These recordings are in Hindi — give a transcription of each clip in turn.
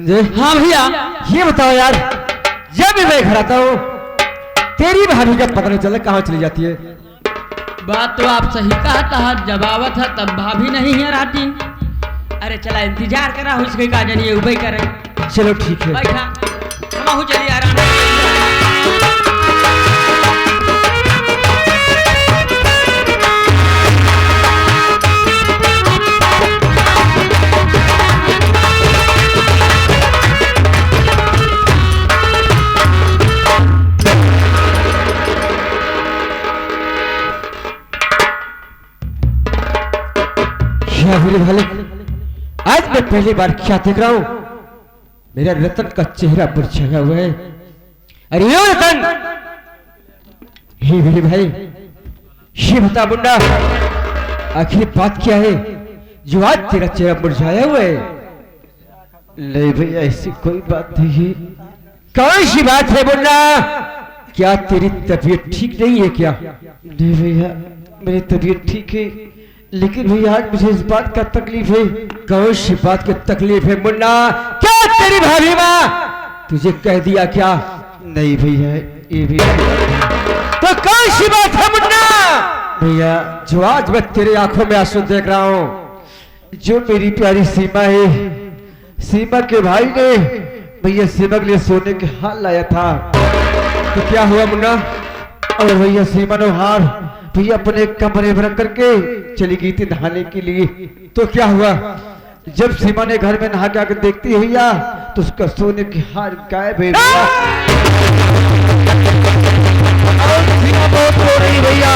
संजय। हाँ भैया। ये बताओ यार, जब भी मैं घर आता हूँ तेरी भाभी का पता नहीं चलता कहाँ चली जाती है। बात तो आप सही कहता है, जब आवत है तब भाभी नहीं है राती। अरे चला इंतजार करा हो इसके का जानिए उबई करे। चलो ठीक है। बैठा हम चलिए आराम। मेरे भाले, आज मैं पहली बार क्या देख रहा हूँ, मेरा रतन का चेहरा मुरझाया हुआ है। अरे यो रतन, हे मेरे भाई, ये बता मुन्ना, आखिर बात क्या है जो आज तेरा चेहरा मुरझाया हुआ है? नहीं भैया, ऐसी कोई बात नहीं है। कौन सी बात है मुन्ना? क्या तेरी तबीयत ठीक नहीं है क्या? नहीं भैया, मेरी तबीयत ठीक है, लेकिन भैया आज मुझे इस बात का तकलीफ है। कौन सी बात की तकलीफ है मुन्ना? क्या तेरी भाभी माँ तुझे कह दिया क्या? नहीं भैया, ये भी तो कौन सी बात है मुन्ना? भैया, जो आज मैं तेरे आंखों में आंसू देख रहा हूँ, जो मेरी प्यारी सीमा है, सीमा के भाई ने भैया सीमा के लिए सोने के हार लाया था। तो क्या हुआ मुन्ना? और भैया सीमा ने हार भैया अपने कमरे में रख करके चली गई थी नहाने के लिए। तो क्या हुआ? जब सीमा ने घर में नहा के आकर देखती है भैया, तो उसका सोने की हार गायब है भैया। और सीमा बहुत रो रही भैया,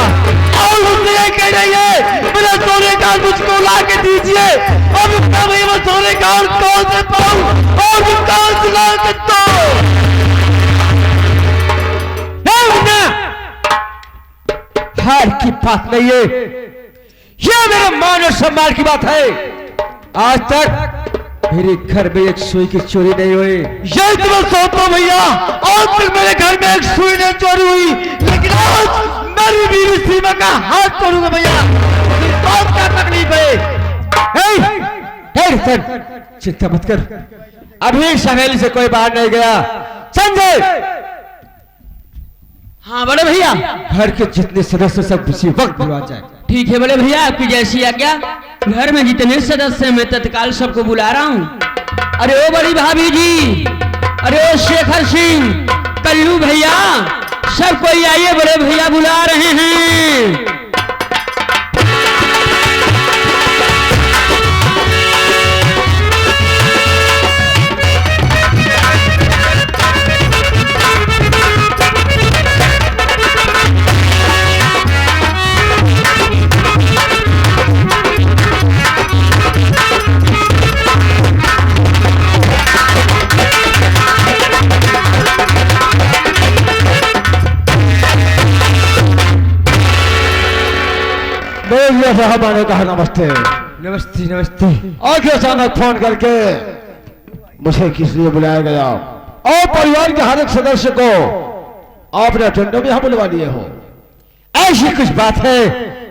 और उसने ये कह रही है मेरा सोने का हार मुझको ला के दीजिए। अब उसका भैया मैं सोने का हार कौन से पाऊं और वो कौन से ला के दो? हार की बात नहीं है, यह मेरे मान और सम्मान की बात है। आज तक मेरे घर में एक सुई की चोरी नहीं हुई। यही तो मैं सोचता हूं भैया, आज तक मेरे घर में एक सुई नहीं चोरी हुई, लेकिन आज मेरी बीवी सीमा का हाथ तोड़ूंगा भैया। इस बात का तकलीफ है। रतन, चिंता मत कर, अभी सहेली से कोई बाहर नहीं गया। संजय, हाँ बड़े भैया, घर के जितने सदस्य सब उसी वक्त बुला जाए। ठीक है बड़े भैया, आपकी जैसी आज्ञा। घर में जितने सदस्य हैं मैं तत्काल सबको बुला रहा हूँ। अरे ओ बड़ी भाभी जी, अरे ओ शेखर सिंह, कल्लू भैया, सब कोई आइए, बड़े भैया बुला रहे हैं। साहब ने कहा नमस्ते। नमस्ते नमस्ते। और क्यों अचानक फोन करके मुझे किस लिए बुलाया गया? और परिवार के हर एक सदस्य को आपने अटेंडो में यहाँ बुलवा लिए हो। ऐसी कुछ बात है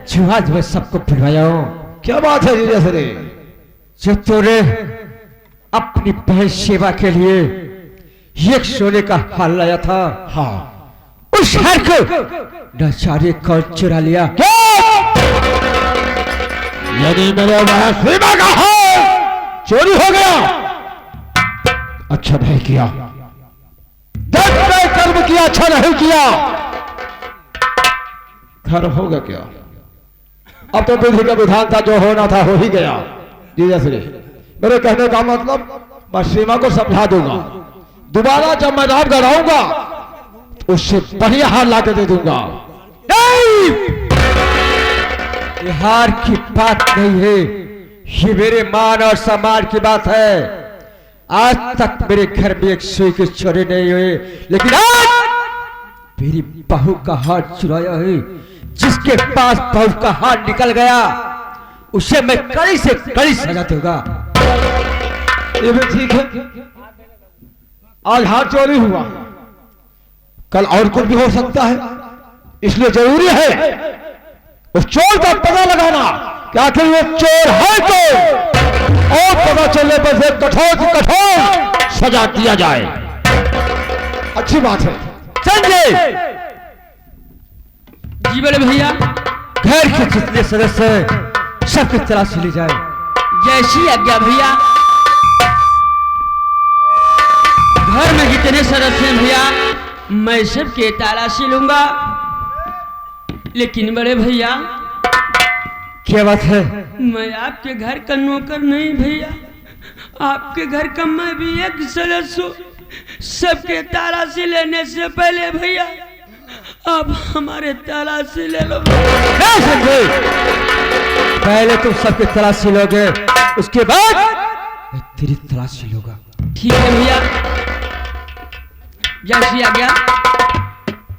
जो आज मैं सबको बुलवाया हूँ। क्या बात है जीजा सरे? जो तूने अपनी बहन सेवा के लिए एक सोने का हार लाया था, हाँ, उस हार को नचारे कौन चुरा लिया? यदि मेरे बहन सीमा का हार चोरी हो गया, अच्छा नहीं किया, कर्म किया, अच्छा नहीं किया। घर होगा क्या? अब तो विधि का विधान था, जो होना था हो ही गया। जीजा श्री, मेरे कहने का मतलब मैं सीमा को समझा दूंगा, दोबारा जब मैं राम घर आऊंगा उससे बढ़िया हार ला के दे दूंगा। ये हार की बात नहीं है, ये मेरे मान और सम्मान की बात है। आज तक मेरे घर में एक सुई की चोरी नहीं हुई, लेकिन आज मेरी बहू का हार चुराया है। जिसके पास बहू का हार निकल गया उसे मैं कड़ी से कड़ी सजा दूंगा। ये भी ठीक है, आज हार चोरी हुआ, कल और कुछ भी हो सकता है, इसलिए जरूरी है उस चोर का पता लगाना कि आखिर वो चोर है कौन। और पता चलने पर से कठोर से कठोर सजा दिया जाए। अच्छी बात है। संजय, जी बोले भैया। घर के जितने सदस्य हैं सबकी तलाशी ली जाए। जैसी आज्ञा भैया। घर में जितने सदस्य हैं भैया मैं सबके तलाशी लूंगा। लेकिन बड़े भैया क्या बात है? मैं आपके घर का नौकर नहीं भैया, आपके घर का मैं भी एक सदस्य हूँ। सबके तलाशी लेने से पहले भैया आप हमारे तलाशी ले लो। नहीं संजय, पहले तुम सबकी तलाशी लोगे, उसके बाद मैं तेरी तलाशी लूंगा। ठीक है भैया, जैसी आज्ञा।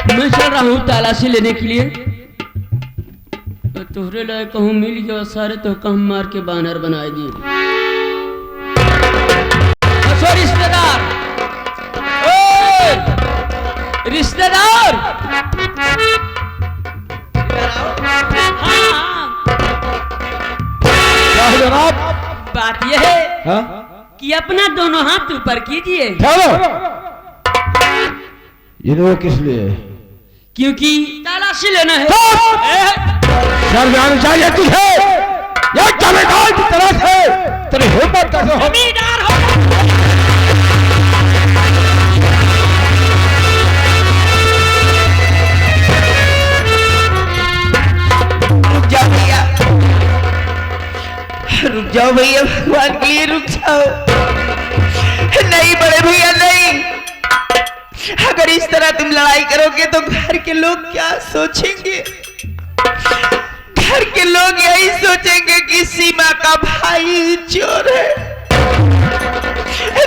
मैं चल रहा हूँ तलाशी लेने के लिए। तो तोहरे लाए कहूँ मिल गया सारे तो कहूँ मार के बानर बनाए दिए। रिश्तेदार, रिश्तेदार, हाँ। क्या है जनाब? बात यह है हाँ? कि अपना दोनों हाथ ऊपर कीजिए। ये लोग किस लिए? क्योंकि तलाशी लेना है। शर्म आनी चाहिए तुझे। ये जमींदार की तरह से तेरी हिम्मत कैसे हो? जमींदार हो। रुक जाओ भैया, भगवान के लिए रुक जाओ। नहीं बड़े भैया नहीं, अगर इस तरह तुम लड़ाई करोगे तो घर के लोग क्या सोचेंगे? घर के लोग यही सोचेंगे कि सीमा का भाई चोर है।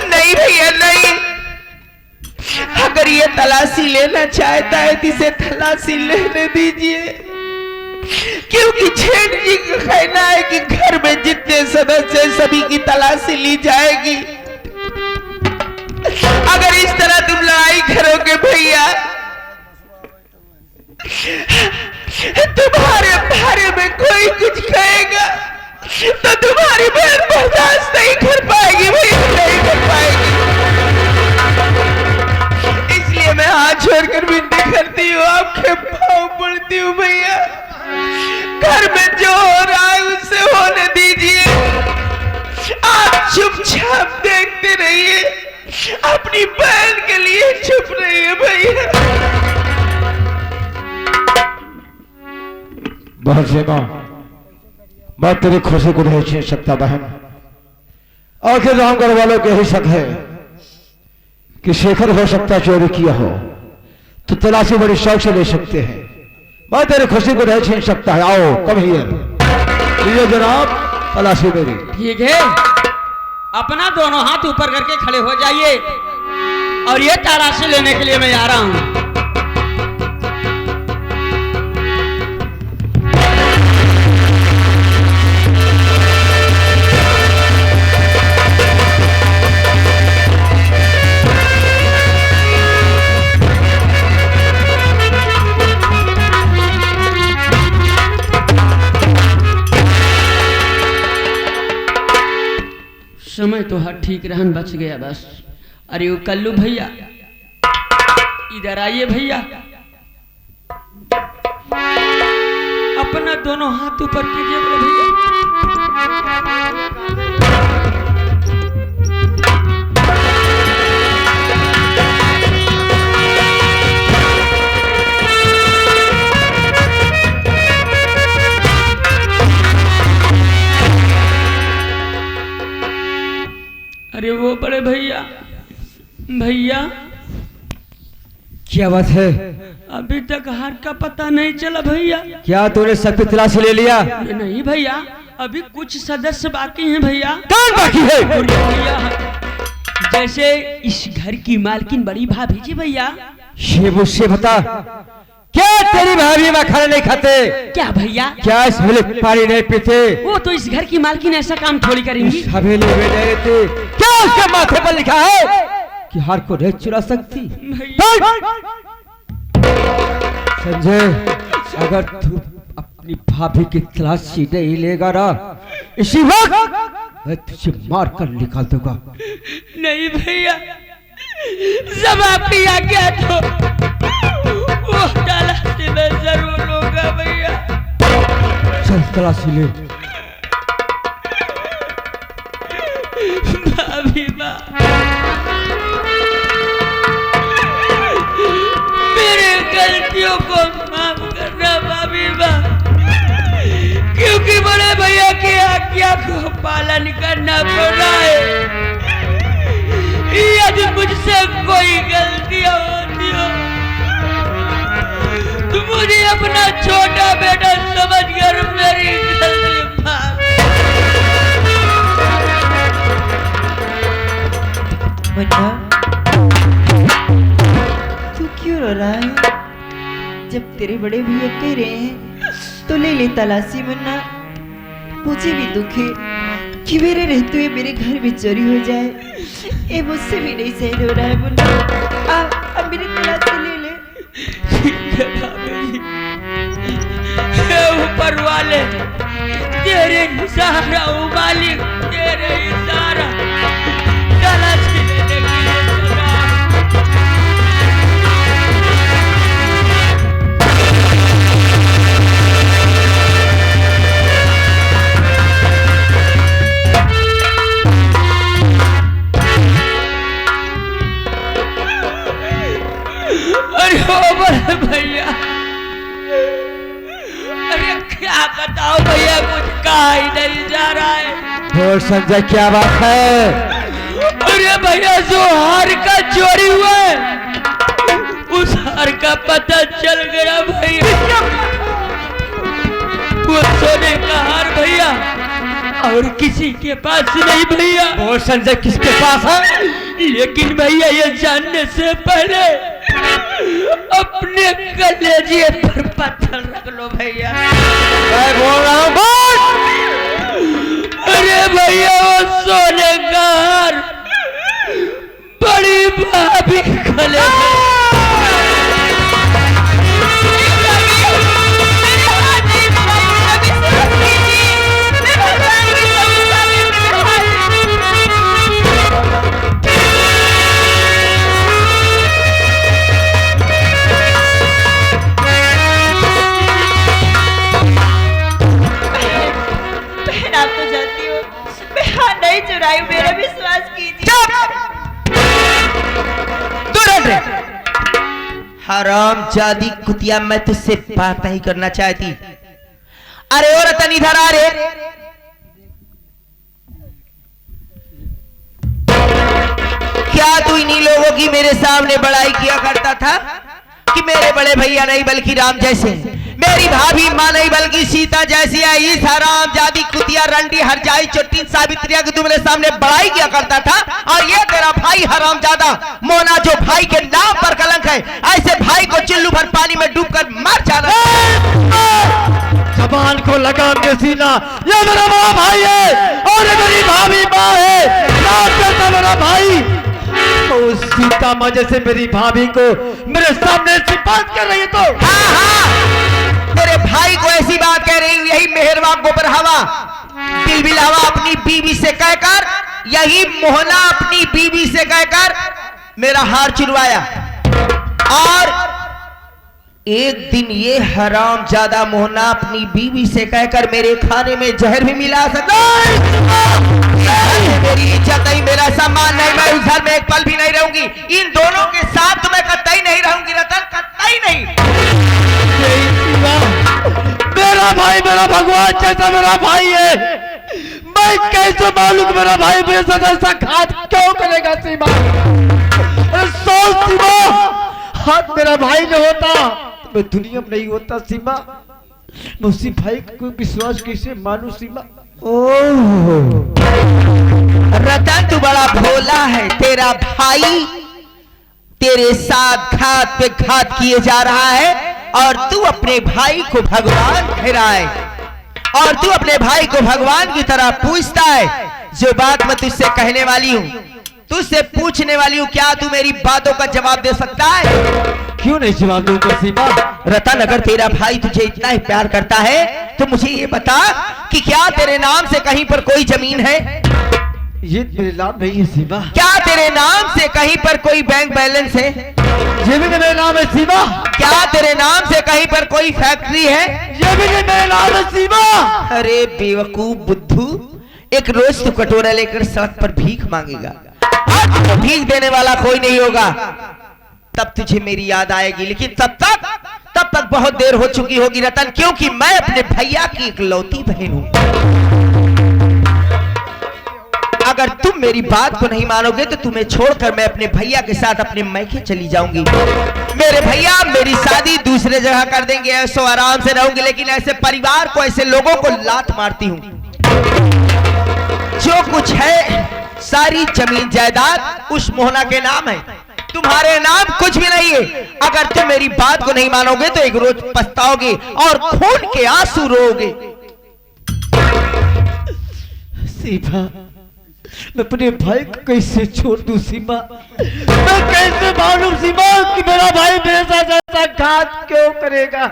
नहीं भैया नहीं, अगर ये तलाशी लेना चाहता है तो इसे तलाशी लेने दीजिए। क्योंकि सेठ जी का कहना है कि घर में जितने सदस्य हैं सभी की तलाशी ली जाएगी। अगर इस तरह तुम लड़ाई करोगे भैया तुम्हारे बारे में कोई कुछ कहेगा तो तुम्हारी बहन बर्दाश्त नहीं कर पाएगी भैया, नहीं कर पाएगी। इसलिए मैं हाथ छोड़कर विनती करती हूँ, आपके पाँव पड़ती हूँ भैया, घर में जो हो रहा है उससे होने दीजिए। आप चुपचाप देखते रहिए, अपनी बहन के लिए चुप रहिए भैया। बहुत सेवा, मैं तेरी खुशी को नहीं छीन सकता बहन। आखिर रामगढ़ वालों के ही शक है कि शेखर हो सकता चोरी किया हो, तो तलाशी बड़ी शौक से ले सकते हैं। मैं तेरी खुशी को नहीं छीन सकता है। आओ कम हियर, ये जनाब तलाशी मेरी। ठीक है, अपना दोनों हाथ ऊपर करके खड़े हो जाइए और ये तलाशी लेने के लिए मैं आ रहा हूं। समय तो हर ठीक रहन बच गया बस। अरे वो कल्लू भैया इधर आइए भैया, अपना दोनों हाथ ऊपर कीजिए बोले भैया। अरे वो बड़े भैया, भैया क्या बात है? अभी तक हार का पता नहीं चला भैया। क्या तूने सबकी तलाशी ले लिया? नहीं भैया, अभी कुछ सदस्य बाकी हैं भैया। कौन बाकी है? भैया जैसे इस घर की मालकिन बड़ी भाभी जी भैया। ये मुझसे बता, क्या तेरी भाभी में खाना नहीं खाते? क्या भैया? क्या इस हवेली पानी नहीं पीते? वो तो इस घर की मालकिन ऐसा काम थोड़ी करेंगी। इस हवेली में नहीं रहते, क्या उसके माथे पर लिखा है कि हार को नहीं चुरा सकती? संजय, अगर तू अपनी भाभी की तलाशी नहीं लेगा ना, इसी वक्त मैं तुझे मार कर निकाल दूंगा। नहीं भैया, जब आपकी आज्ञा तो वो तलाशी मैं जरूर लूंगा भैया। चल तलाशी ले। भाभी माँ, मेरे गलतियों को माफ करना भाभी माँ, क्योंकि बड़े भैया की आज्ञा को पालन करना पड़ रहा है। यदि मुझसे कोई गलतियां होती हो तो मुझे अपना छोटा बेटा समझकर मेरी गलती माफ। मुन्ना, तू क्यों रो रहा है? जब तेरे बड़े भैया कह रहे हैं तो ले ले तलाशी। मुन्ना, मुझे भी दुख है कि मेरे रहते हुए मेरे घर में चोरी हो जाए। ये मुझसे भी नहीं सहन हो रहा है। मुन्ना, अब मेरी तलाशी ले ले। हे ऊपर वाले, तेरे इशारा ओ मालिक, तेरे इशारा तलाशी लेने के लिए चला। अरे ओ बड़े भैया, अरे क्या बताओ भैया, कुछ कहा ही नहीं जा रहा है। बोल संजय, क्या बात है? अरे भैया, जो हार का चोरी हुआ है उस हार का पता चल गया भैया। वो सोने का हार भैया और किसी के पास नहीं भैया। बोल संजय, किसके पास है? लेकिन भैया ये जानने से पहले अपने कलेजे पर पत्थर रख लो भैया। मैं बोल रहा हूँ, बोल। अरे भैया, वो सोने का हार बड़ी भाभी कलेजे चुराई। मेरा विश्वास कीजिए। हराम जादी कुतिया, मैं तुझसे बात नहीं करना चाहती। अरे ओ रतन, इधर आ रे। क्या तू इन्हीं लोगों की मेरे सामने बड़ाई किया करता था कि मेरे बड़े भैया नहीं बल्कि राम जैसे, मेरी भाभी मां नहीं बल्कि सीता जैसी है। इस हराम जादी कुतिया रंडी हरजाई चोटी सावित्रिया की तू मेरे सामने बड़ाई किया करता था। और ये तेरा भाई हराम जादा मोना, जो भाई के नाम पर कलंक है, ऐसे भाई को चुल्लू भर पानी में डूबकर मर जाना। जबान को लगाम के सीना, ये मेरा बड़ा भाई है और ये मेरी भाभी माँ है। याद करता मेरा भाई, तो सीता माँ जैसे मेरी भाभी को मेरे सामने ऐसी बात कर रही है तो हाँ हाँ, तेरे भाई को ऐसी बात कह रही हूँ। यही मेहरबा गोबर हवा बिलबिल हवा अपनी बीवी से कहकर, यही मोहना अपनी बीवी से कहकर मेरा हार चुरवाया। और एक दिन ये हराम ज्यादा मोहना अपनी बीवी से कहकर मेरे खाने में जहर भी मिला सकता। मेरी इज्जत नहीं, मेरा सम्मान नहीं, मैं उस घर में एक पल भी नहीं रहूंगी। इन दोनों के साथ तो मैं कतई नहीं रहूंगी रतन, कतई नहीं। मेरा भाई मेरा भगवान जैसा मेरा भाई है। मैं कैसे मालूम मेरा भाई मेरे साथ ऐसा घात क्यों करेगा? सीमा, अरे सोच सीमा, हाथ मेरा भाई जो होता तो मैं दुनिया में नहीं होता। सीमा, मैं उसी भाई को विश्वास कैसे मानू? सीमा, रतन तू बड़ा भोला है। तेरा भाई तेरे साथ घात पे घात किए जा रहा है और तू अपने भाई को भगवान कह रहा है, और तू अपने भाई को भगवान की तरह पूछता है। जो बात मैं तुझसे कहने वाली हूँ, तुझसे पूछने वाली हूँ, क्या तू मेरी बातों का जवाब दे सकता है? क्यों नहीं जवाब दूंगा सीमा? रतन, अगर तेरा भाई तुझे इतना ही प्यार करता है तो मुझे ये बता कि क्या तेरे नाम से कहीं पर कोई जमीन है? ये मेरे नाम नहीं है सीमा। क्या तेरे नाम से कहीं पर कोई बैंक बैलेंस है? ये भी मेरा नाम है सीमा। क्या तेरे नाम से कहीं पर कोई फैक्ट्री है? ये भी मेरा नाम है सीमा। अरे बेवकूफ बुद्धू, एक रोज तू कटोरा लेकर सड़क पर भीख मांगेगा, आज तो भीख देने वाला कोई नहीं होगा, तब तुझे मेरी याद आएगी। लेकिन तब तक बहुत देर हो चुकी होगी रतन, क्योंकि मैं अपने भैया की इकलौती बहन हूं। अगर तुम मेरी बात को नहीं मानोगे तो तुम्हें छोड़कर मैं अपने भैया के साथ अपने मैके चली जाऊंगी। मेरे भैया मेरी शादी दूसरे जगह कर देंगे, ऐसो आराम से रहूंगी, लेकिन ऐसे परिवार को, ऐसे लोगों को लात मारती हूं। जो कुछ है सारी जमीन जायदाद उस मोहना के नाम है, तुम्हारे नाम कुछ भी नहीं है। अगर तुम मेरी बात को नहीं मानोगे तो एक रोज पछताओगे और खून के आंसू रोओगे। सीमा, मैं अपने भाई को कैसे छोड़ दूं सीमा? मैं कैसे मालूम सीमा कि मेरा भाई मेरे साथ ऐसा घात क्यों करेगा?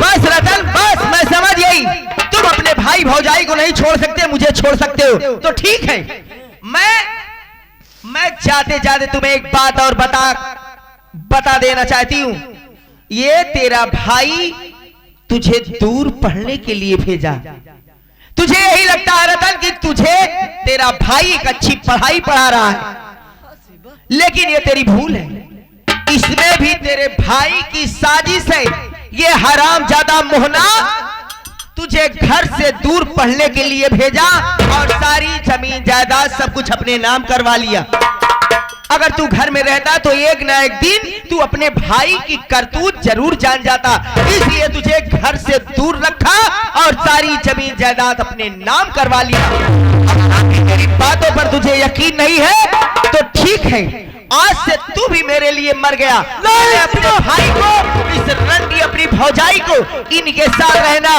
बस रतन, बस मैं समझ गई। तुम अपने भाई भौजाई को नहीं छोड़ सकते, मुझे छोड़ सकते हो तो ठीक है। मैं जाते जाते तुम्हें एक बात और बता देना चाहती हूं। ये तेरा भाई तुझे दूर पढ़ने के लिए भेजा। तुझे यही लगता है रतन कि तुझे तेरा भाई एक अच्छी पढ़ाई पढ़ा रहा है, लेकिन ये तेरी भूल है। इसमें भी तेरे भाई की साजिश है। ये हरामजादा मोहना तुझे घर से दूर पढ़ने के लिए भेजा और सारी जमीन जायदाद सब कुछ अपने नाम करवा लिया। अगर तू घर में रहता तो एक ना एक दिन तू अपने भाई की करतूत जरूर जान जाता, इसलिए तुझे घर से दूर रखा और सारी जमीन जायदाद अपने नाम करवा लिया। मेरी बातों पर तुझे यकीन नहीं है तो ठीक है, आज से तू भी मेरे लिए मर गया। मैं अपने भाई को, इस रंडी अपनी भौजाई को, इनके साथ रहना।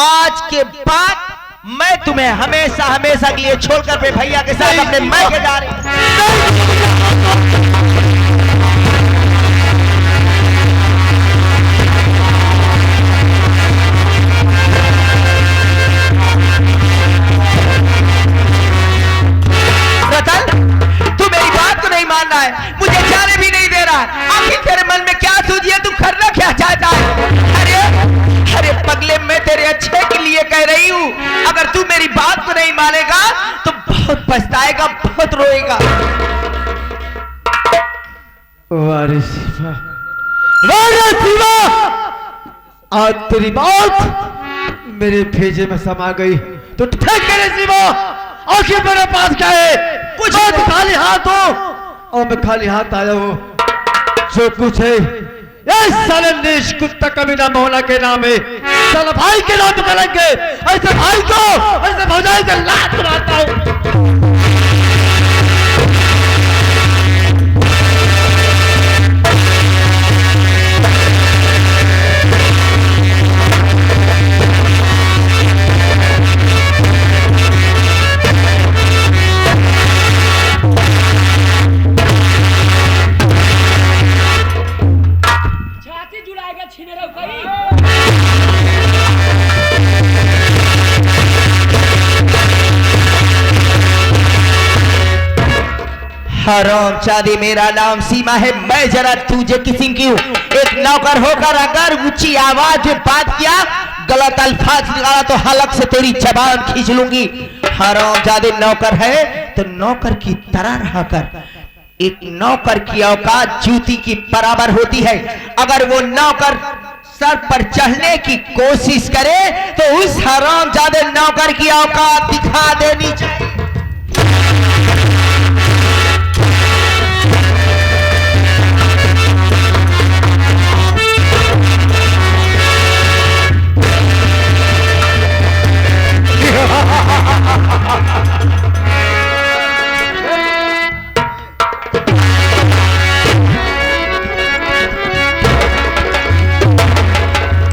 आज के बाद मैं तुम्हें हमेशा हमेशा के लिए छोड़कर अपने भैया के साथ अपने मायके जा रही हूं। मानना है, मुझे जाने भी नहीं दे रहा। आखिर तेरे मन में क्या सूझी है? तू करना क्या चाहता है? अरे पगले, मैं तेरे अच्छे के लिए कह रही हूँ। अगर तू मेरी बात को नहीं मानेगा तो बहुत पछताएगा, बहुत रोएगा। आज तेरी बात मेरे भेजे में समा गई तो ठीक करे सीमा। आखिर मेरे पास क्या है? कुछ खाली हाथ हो और मैं खाली हाथ आया हूँ। जो कुछ है ये साले नीच कुत्ता कमीना मोहना के नाम है, साला भाई के नाम करेंगे। ऐसे भाई को, ऐसे भौजाई से लात मारता हूँ। हरामजादी, मेरा नाम सीमा है। मैं जरा तुझे किसी की हूँ, एक नौकर होकर अगर ऊंची आवाज में बात किया, गलत अल्फाज निकाला तो हलक से तेरी जबान खींच लूंगी। हरामजादी, नौकर है तो नौकर की तरह रहा कर। एक नौकर की औकात जूती की बराबर होती है। अगर वो नौकर सर पर चढ़ने की कोशिश करे तो उस हरामजादे नौकर की औकात दिखा देनी चाहिए।